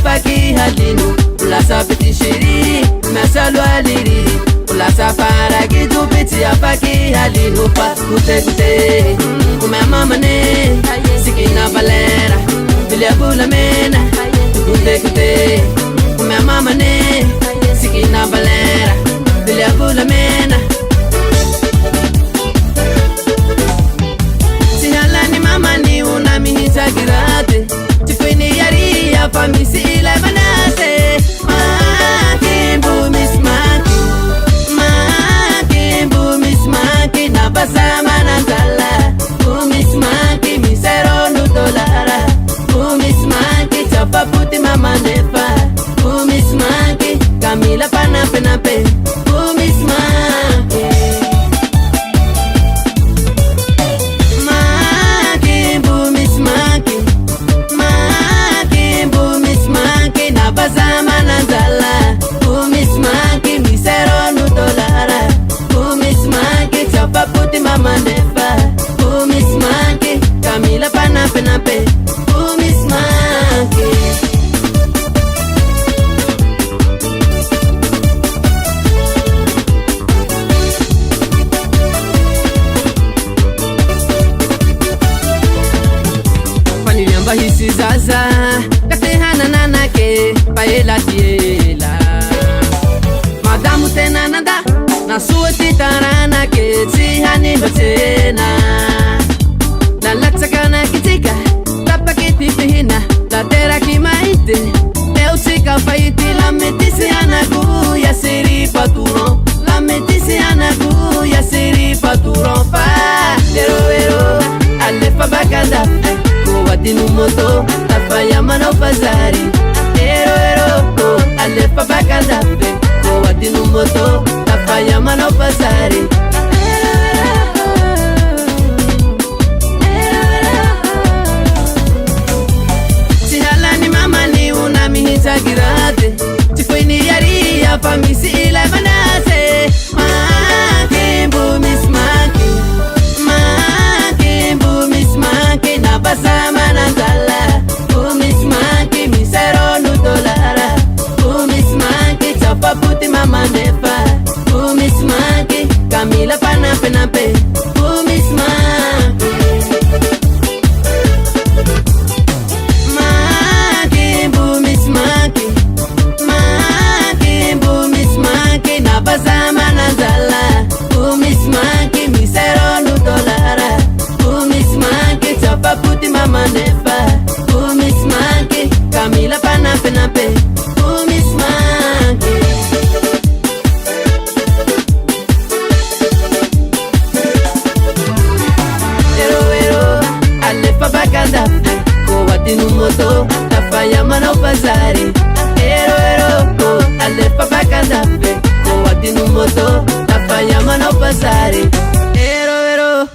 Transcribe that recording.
afaki halinu ulasa piti shiri mesalo aliri ulasa para gitu piti afaki halinu pa kute kute kume mama ne sikina balera bilia bula mena kute kute kume mama ne sikina balera bilia bula mena sihalani mama ni una mihita girate tifini yari ya famisi ile manase makimbu mismaki makimbu mismaki na basama na zala umismaki misero nutolara umismaki chapaputi mama nefa umismaki kamila panape nape umismaki makimbu mismaki makimbu mismaki na basama na zala umismaki misero nutolara umismaki chapaputi mama nefa umismaki kamila panape nape umismaki paniliamba hisi zaza katehana nanake paela tiela madamu tena nada na suoti tarana ke tihani batena la latsakana kitika tapa kitipihina la tera kimaite leutika faiti la metisi anaku ya siri paturo la metisi anaku ya siri paturo pa ero alefa bakanda kuwatinu moto tafaya mano pazari ero alefa bakanda kuwatinu moto tafaya mano pazari sihalani mama ni una mihita girate tifoini yari ya famisi ile manase makimbu mismaki makimbu mismaki na basama na zala umismaki misero nutolara umismaki chapaputi mama nefa umismaki kamila panape nape umismaki makimbu mismaki makimbu mismaki na basama na zala umismaki misero nutolara umismaki chapaputi mama nefa umismaki kamila panape nape umismaki ero alefa bakanda kuwatinu moto tafaya mano pazari ero alefa bakanda kuwatinu moto tafaya mano pazari ero